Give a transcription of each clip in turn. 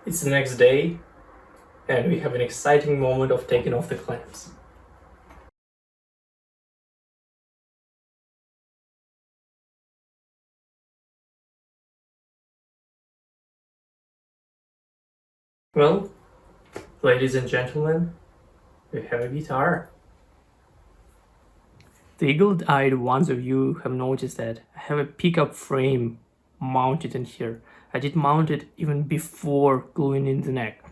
It's the next day, and we have an exciting moment of taking off the clamps. Well, ladies and gentlemen, we have a guitar. The eagle-eyed ones of you have noticed that I have a pickup frame mounted in here. I did mount it even before gluing in the neck.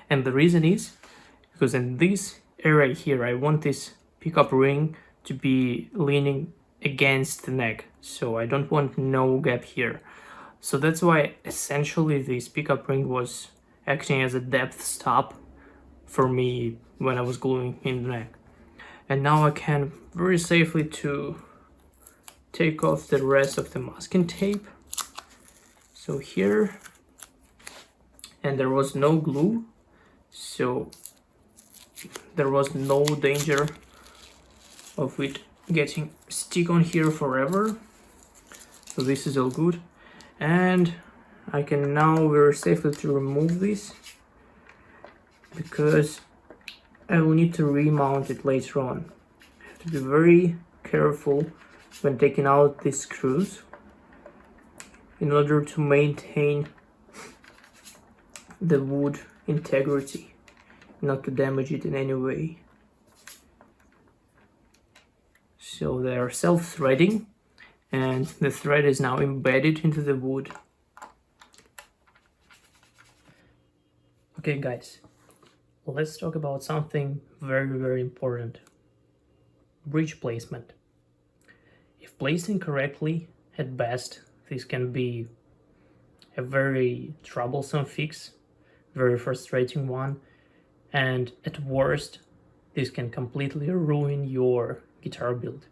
And the reason is because in this area here, I want this pickup ring to be leaning against the neck. So I don't want no gap here. So that's why essentially this pickup ring was acting as a depth stop for me when I was gluing in the neck. And now I can very safely to take off the rest of the masking tape. So here, and there was no glue, so there was no danger of it getting stick on here forever. So this is all good. And I can now very safely to remove this because I will need to remount it later on. I have to be very careful when taking out these screws in order to maintain the wood integrity, not to damage it in any way. So they are self-threading and the thread is now embedded into the wood. Okay guys, let's talk about something very important. Bridge placement. If placed incorrectly, at best, this can be a very troublesome fix, very frustrating one, and at worst, this can completely ruin your guitar build.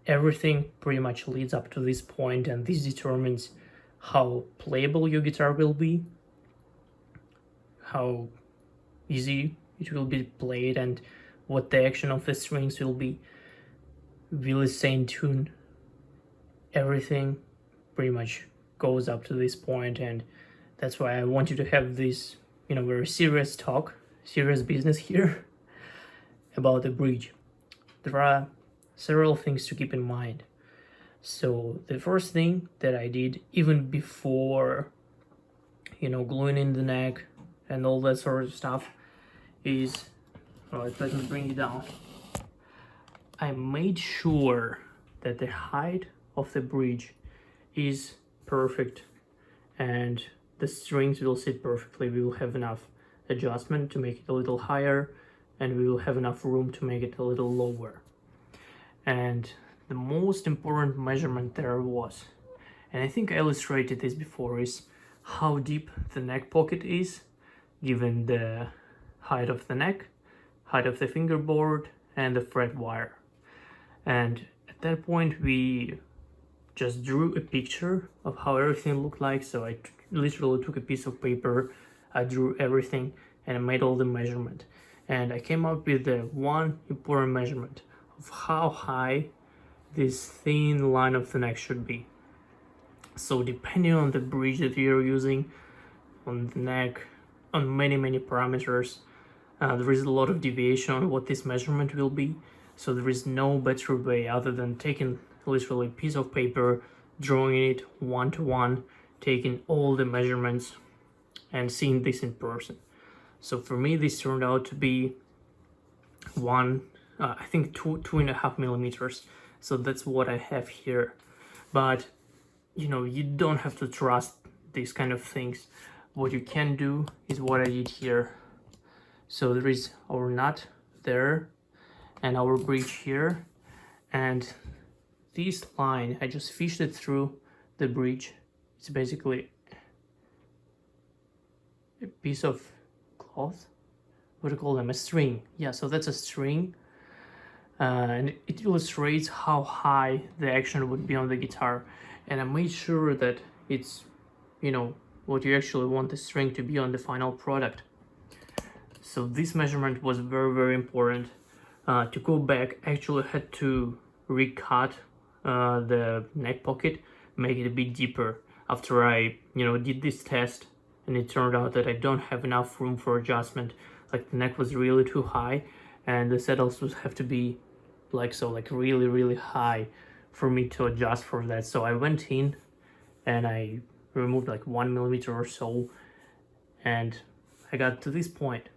Everything pretty much leads up to this point, and this determines how playable your guitar will be, how easy it will be played, and what the action of the strings will be. Will it stay in tune? Everything pretty much goes up to this point, and that's why I want you to have this, very serious talk, serious business here about the bridge. There are several things to keep in mind. So the first thing that I did even before, gluing in the neck and all that sort of stuff is, let me bring it down. I made sure that the height of the bridge is perfect and the strings will sit perfectly. We will have enough adjustment to make it a little higher and we will have enough room to make it a little lower. And the most important measurement there was, and I think I illustrated this before, is how deep the neck pocket is given the height of the neck, height of the fingerboard, and the fret wire. And at that point we just drew a picture of how everything looked like. So I literally took a piece of paper, I drew everything, and I made all the measurement. And I came up with the one important measurement of how high this thin line of the neck should be. So depending on the bridge that you're using, on the neck, on many parameters, there is a lot of deviation on what this measurement will be. So there is no better way other than taking literally a piece of paper, drawing it one-to-one, taking all the measurements and seeing this in person. So for me this turned out to be I think 2.5 millimeters. So that's what I have here. But you don't have to trust these kind of things. What you can do is what I did here. So there is our nut there and our bridge here, and this line I just fished it through the bridge. It's basically a piece of cloth. What do you call them? A string. Yeah, so that's a string. And it illustrates how high the action would be on the guitar. And I made sure that it's, what you actually want the string to be on the final product. So this measurement was very important. To go back, I actually had to recut the neck pocket, make it a bit deeper after I, did this test and it turned out that I don't have enough room for adjustment. Like the neck was really too high, and the saddles would have to be like really high for me to adjust for that. So I went in and I removed like 1 millimeter or so, and I got to this point.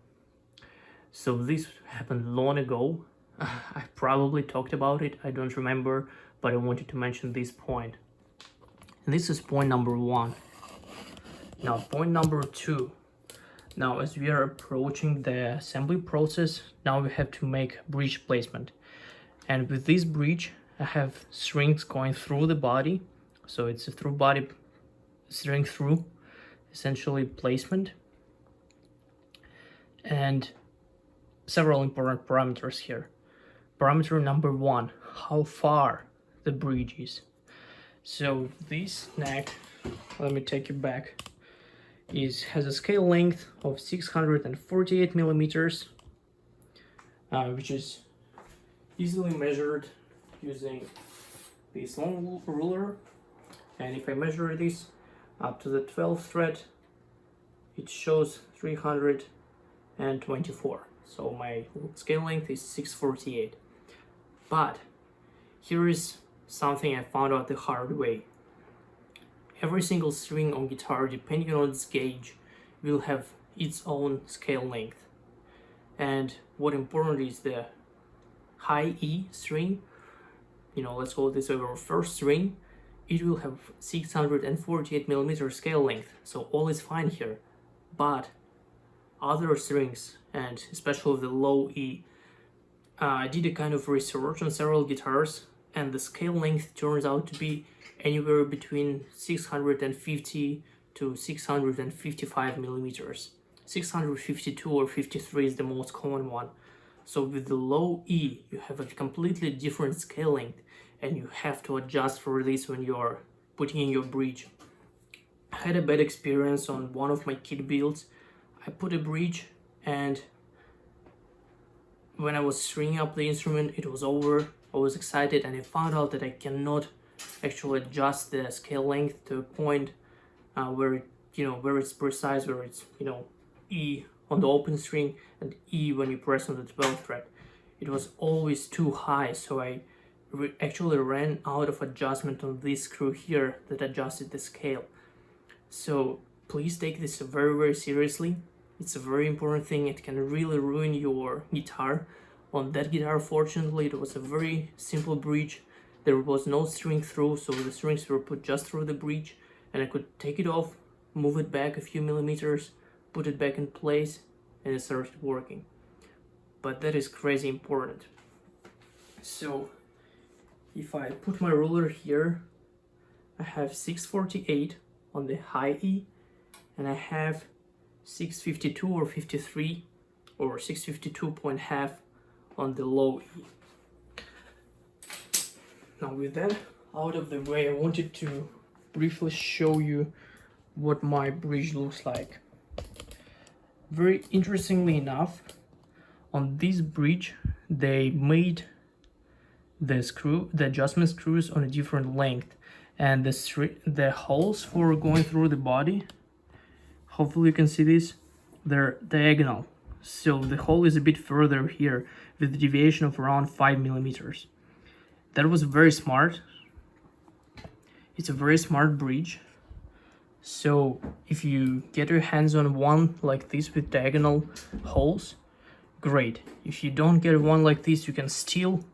So this happened long ago. I probably talked about it, I don't remember, but I wanted to mention this point. And this is point number 1. Now point number 2. Now as we are approaching the assembly process, now we have to make bridge placement. And with this bridge, I have strings going through the body. So it's a through body string through, essentially placement. And several important parameters here. Parameter number 1, how far the bridge is. So this neck, let me take you back, has a scale length of 648 millimeters, which is easily measured using this long ruler. And if I measure this up to the 12th thread, it shows 324. So my scale length is 648. But here is something I found out the hard way. Every single string on guitar, depending on its gauge, will have its own scale length. And what important is the high E string, let's call it this way, our first string, it will have 648 millimeter scale length. So all is fine here. But other strings, and especially the low E, I did a kind of research on several guitars, and the scale length turns out to be anywhere between 650 to 655 millimeters. 652 or 53 is the most common one. So with the low E, you have a completely different scale length, and you have to adjust for this when you're putting in your bridge. I had a bad experience on one of my kit builds. I put a bridge, and when I was stringing up the instrument, it was over. I was excited, and I found out that I cannot actually adjust the scale length to a point where it's precise, where it's E on the open string and E when you press on the 12th fret. It was always too high, so I actually ran out of adjustment on this screw here that adjusted the scale. So please take this very seriously. It's a very important thing. It can really ruin your guitar. On that guitar, fortunately, it was a very simple bridge. There was no string through, so the strings were put just through the bridge, and I could take it off, move it back a few millimeters, put it back in place, and it started working. But that is crazy important. So if I put my ruler here, I have 648 on the high E, and I have 652 or 53 or 652.5 on the low E. Now with that out of the way, I wanted to briefly show you what my bridge looks like. Very interestingly enough, on this bridge they made the adjustment screws on a different length, and the holes for going through the body, hopefully you can see this, they're diagonal. So the hole is a bit further here with a deviation of around 5 millimeters. That was very smart. It's a very smart bridge. So if you get your hands on one like this with diagonal holes, great. If you don't get one like this, you can still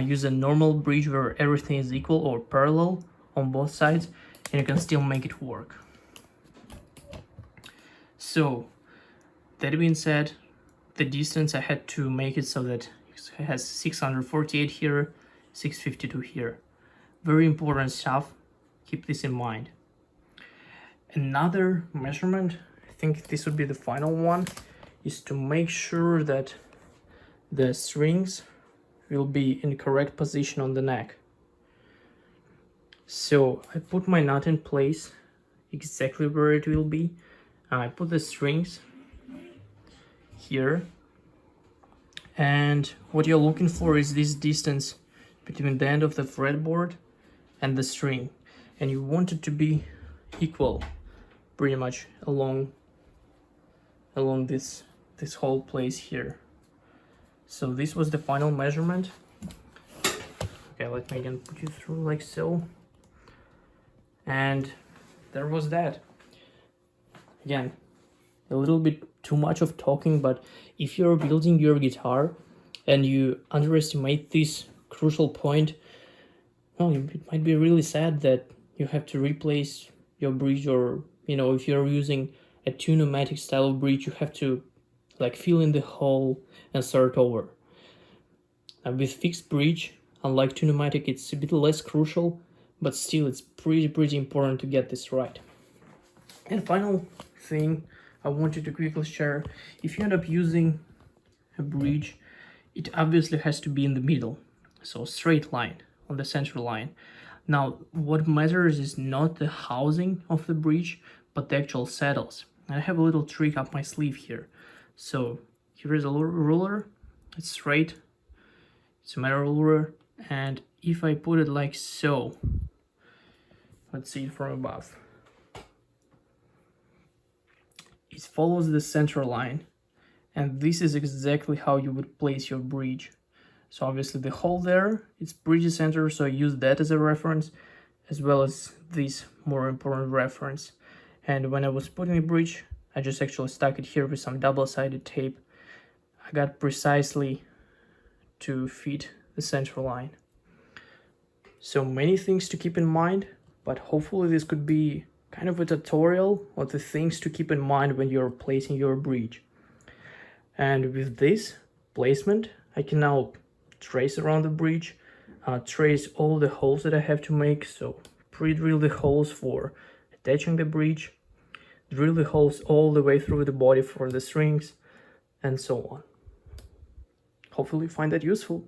use a normal bridge where everything is equal or parallel on both sides, and you can still make it work. So that being said, the distance I had to make it so that it has 648 here, 652 here. Very important stuff. Keep this in mind. Another measurement, I think this would be the final one, is to make sure that the strings will be in correct position on the neck. So I put my nut in place exactly where it will be. I put the strings here, and what you're looking for is this distance between the end of the fretboard and the string, and you want it to be equal. pretty much along this whole place here. So this was the final measurement. Okay, let me again put you through like so. And there was that. Again, a little bit too much of talking, but if you're building your guitar and you underestimate this crucial point, well, it might be really sad that you have to replace your bridge, or, you know, if you're using a two-pneumatic style of bridge, you have to like fill in the hole and start over. With fixed bridge, unlike two-pneumatic, it's a bit less crucial, but still it's pretty important to get this right. And final thing I wanted to quickly share, if you end up using a bridge, it obviously has to be in the middle, so straight line on the center line. Now what matters is not the housing of the bridge, but the actual saddles. And I have a little trick up my sleeve here. So here is a ruler, it's straight, it's a metal ruler, and if I put it like so, let's see it from above, it follows the center line, and this is exactly how you would place your bridge. So obviously the hole there, it's bridge center, so I use that as a reference, as well as this more important reference. And when I was putting the bridge, I just actually stuck it here with some double-sided tape. I got precisely to fit the center line. So many things to keep in mind, but hopefully this could be kind of a tutorial of the things to keep in mind when you're placing your bridge. And with this placement, I can now trace around the bridge, trace all the holes that I have to make, so pre-drill the holes for attaching the bridge, drill the holes all the way through the body for the strings, and so on. Hopefully you find that useful.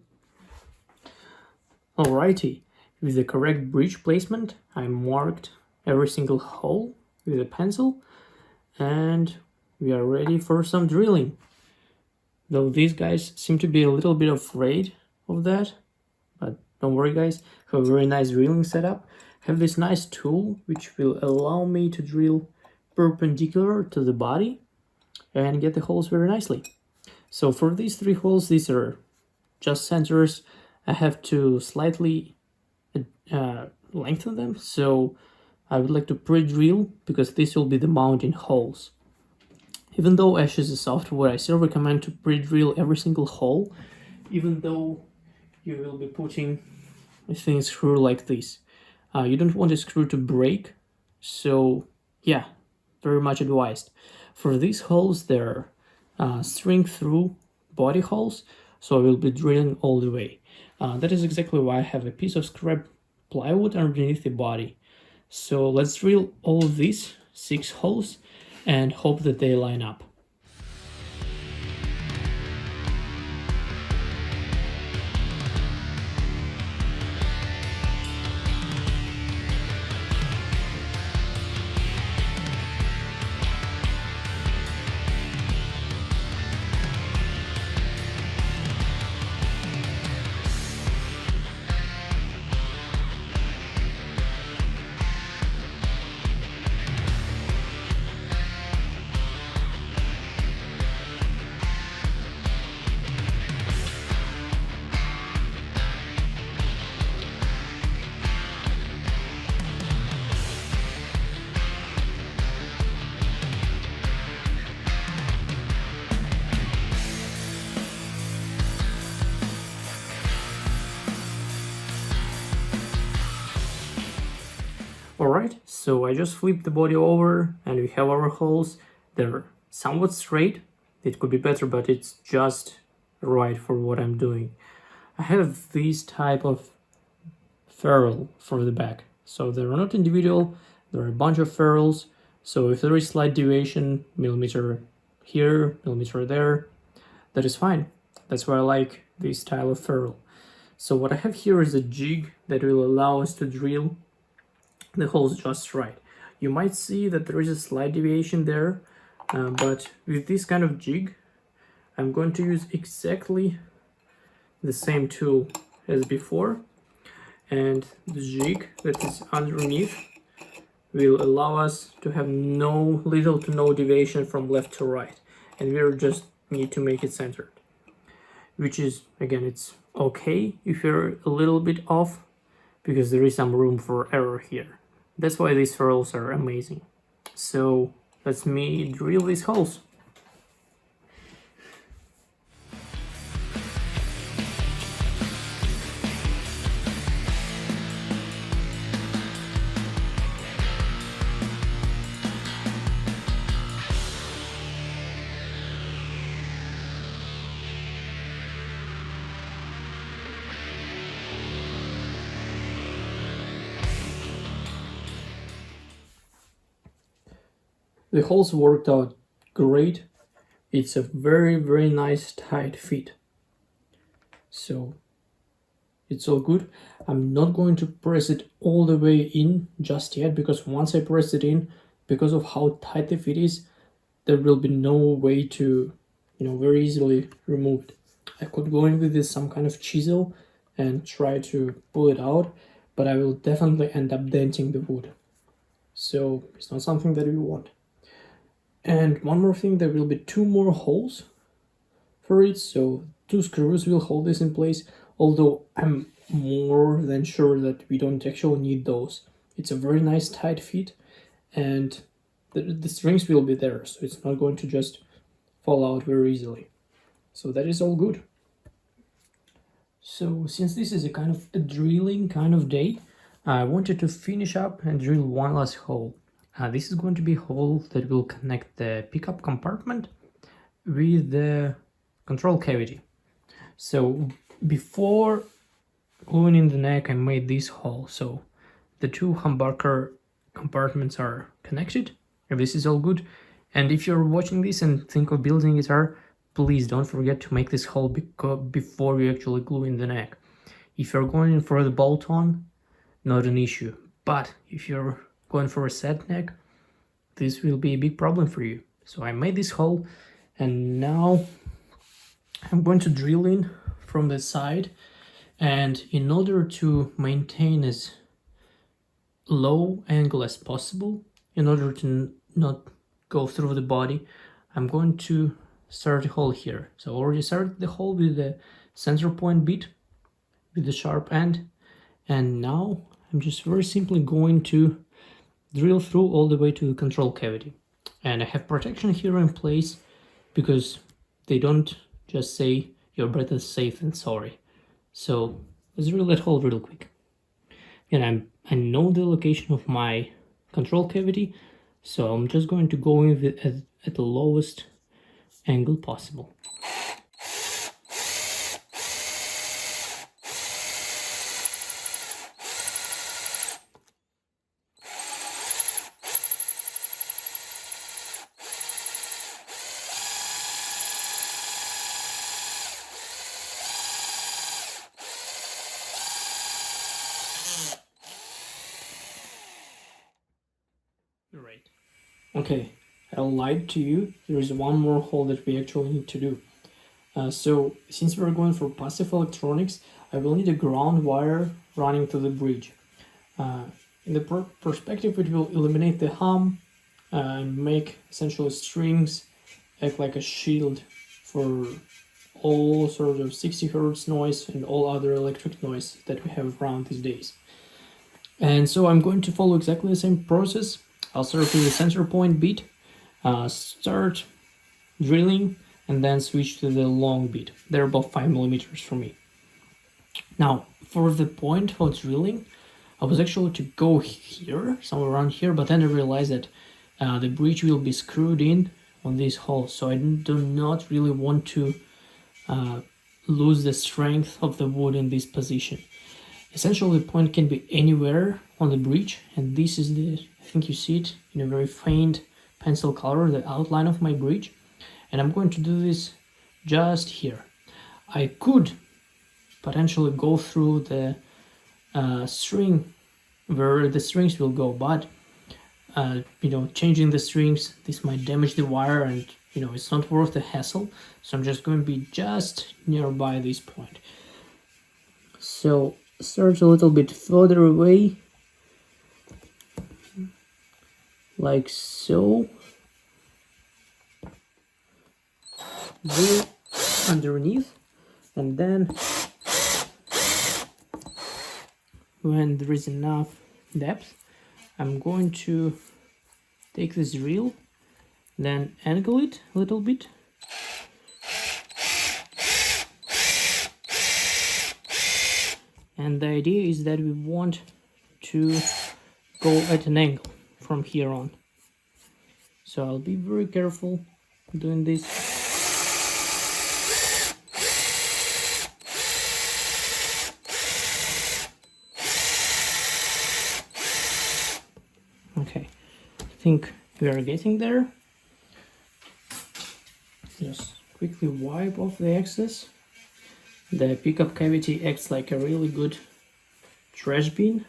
Alrighty, with the correct bridge placement, I marked every single hole with a pencil, and we are ready for some drilling. Though these guys seem to be a little bit afraid of that, but don't worry guys, I have a very nice drilling setup. I have this nice tool which will allow me to drill perpendicular to the body and get the holes very nicely. So for these 3 holes, these are just centers. I have to slightly lengthen them, so I would like to pre-drill, because this will be the mounting holes. Even though Ash is a software, I still recommend to pre-drill every single hole, even though you will be putting a thin screw like this. You don't want a screw to break, so yeah, very much advised. For these holes, they're string through body holes, so I will be drilling all the way. That is exactly why I have a piece of scrap plywood underneath the body. So let's drill all of these 6 holes and hope that they line up. Alright, so I just flipped the body over and we have our holes. They're somewhat straight. It could be better, but it's just right for what I'm doing. I have this type of ferrule for the back. So they're not individual, there are a bunch of ferrules. So if there is slight deviation, millimeter here, millimeter there, that is fine. That's why I like this style of ferrule. So what I have here is a jig that will allow us to drill the holes just right. You might see that there is a slight deviation there, but with this kind of jig, I'm going to use exactly the same tool as before, and the jig that is underneath will allow us to have little to no deviation from left to right, and we just need to make it centered, which is, again, it's okay if you're a little bit off, because there is some room for error here. That's why these ferrules are amazing. So let's me drill these holes. The holes worked out great. It's a very nice tight fit. So it's all good. I'm not going to press it all the way in just yet, because once I press it in, because of how tight the fit is, there will be no way to, very easily remove it. I could go in with this some kind of chisel and try to pull it out, but I will definitely end up denting the wood. So it's not something that we want. And one more thing, there will be 2 more holes for it, so 2 screws will hold this in place, although I'm more than sure that we don't actually need those. It's a very nice tight fit, and the strings will be there, so it's not going to just fall out very easily. So that is all good. So since this is a kind of a drilling kind of day, I wanted to finish up and drill one last hole. This is going to be a hole that will connect the pickup compartment with the control cavity. So before gluing in the neck, I made this hole, so the 2 humbucker compartments are connected, and this is all good. And if you're watching this and think of building a guitar, please don't forget to make this hole before you actually glue in the neck. If you're going in for the bolt-on, not an issue, but if you're going for a set neck, this will be a big problem for you. So I made this hole, and now I'm going to drill in from the side, and in order to maintain as low angle as possible, in order to not go through the body, I'm going to start a hole here. So I already started the hole with the center point bit with the sharp end, and now I'm just very simply going to drill through all the way to the control cavity. And I have protection here in place, because they don't just say your breath is safe and sorry. So let's drill that hole real quick. And I know the location of my control cavity, so I'm just going to go in with at the lowest angle possible. Right. Okay, I lied to you. There is one more hole that we actually need to do. So since we're going for passive electronics, I will need a ground wire running to the bridge. In the perspective, it will eliminate the hum and make essentially strings act like a shield for all sorts of 60 Hz noise and all other electric noise that we have around these days. And so I'm going to follow exactly the same process. I'll start with the center point bit, start drilling, and then switch to the long bit. They're about 5 millimeters for me. Now, for the point of drilling, I was actually to go here, somewhere around here, but then I realized that the bridge will be screwed in on this hole, so I do not really want to lose the strength of the wood in this position. Essentially, the point can be anywhere on the bridge, and this is I think you see it in a very faint pencil color, the outline of my bridge, and I'm going to do this just here. I could potentially go through the string where the strings will go, but changing the strings, this might damage the wire, and it's not worth the hassle, so I'm just going to be just nearby this point. So start a little bit further away like so. Drill underneath, and then when there is enough depth, I'm going to take this drill, then angle it a little bit, and the idea is that we want to go at an angle from here on. So I'll be very careful doing this. Okay, I think we are getting there. Just quickly wipe off the excess. The pickup cavity acts like a really good trash bin.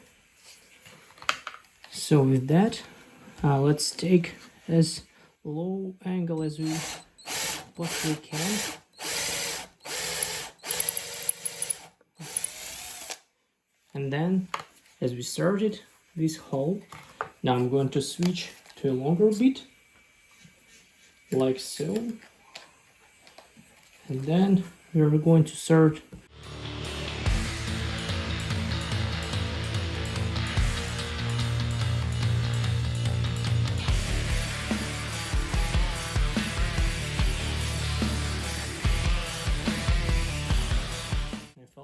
So with that, let's take as low angle as we possibly can. And then, as we started this hole, now I'm going to switch to a longer bit, like so. And then we're going to start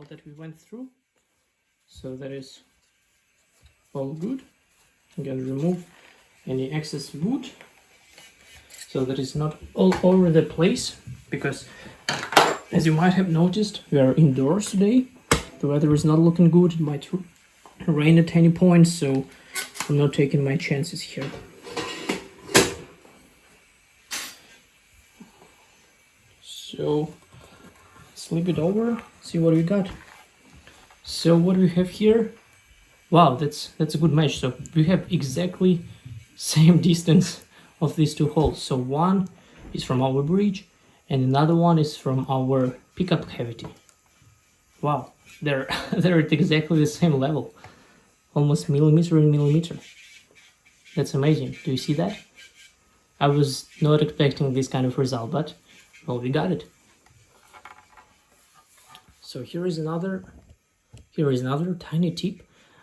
that we went through, so that is all good. I'm going to remove any excess wood so that it's not all over the place, because as you might have noticed, we are indoors today. The weather is not looking good. It might rain at any point, so I'm not taking my chances here. So flip it over, see what we got. So what we have here, wow, that's a good match. So we have exactly same distance of these two holes. So one is from our bridge and another one is from our pickup cavity. Wow, they're at exactly the same level, almost millimeter in millimeter. That's amazing. Do you see that? I was not expecting this kind of result, but well, we got it. So here is another tiny tip.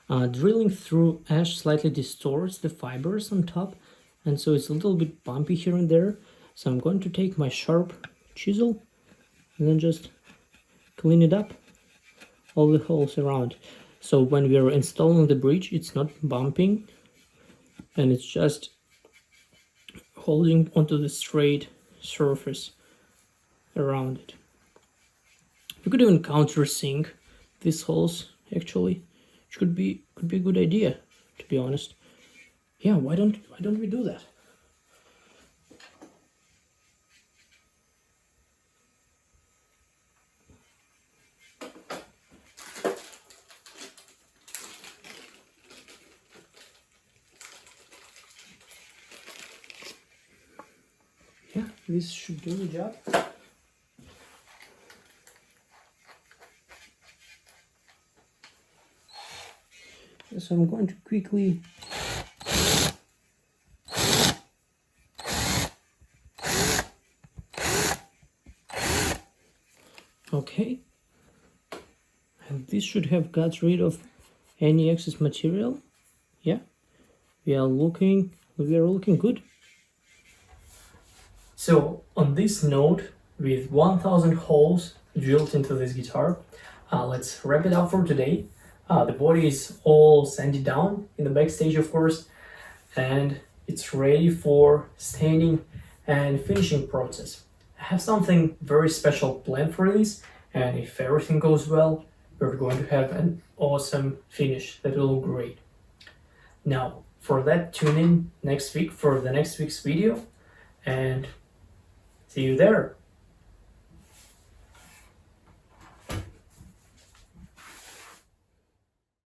Drilling through ash slightly distorts the fibers on top, and so it's a little bit bumpy here and there. So I'm going to take my sharp chisel and then just clean it up, all the holes around. So when we are installing the bridge, it's not bumping, and it's just holding onto the straight surface around it. We could even countersink these holes, actually, which could be a good idea, to be honest. Yeah, why don't we do that? Yeah, this should do the job. So I'm going to quickly okay, and this should have got rid of any excess material. Yeah, we are looking good. So on this note, with 1000 holes drilled into this guitar, let's wrap it up for today. The body is all sanded down in the backstage, of course, and it's ready for staining and finishing process. I have something very special planned for this, and if everything goes well, we're going to have an awesome finish that will look great. Now, for that, tune in next week for the next week's video, and see you there.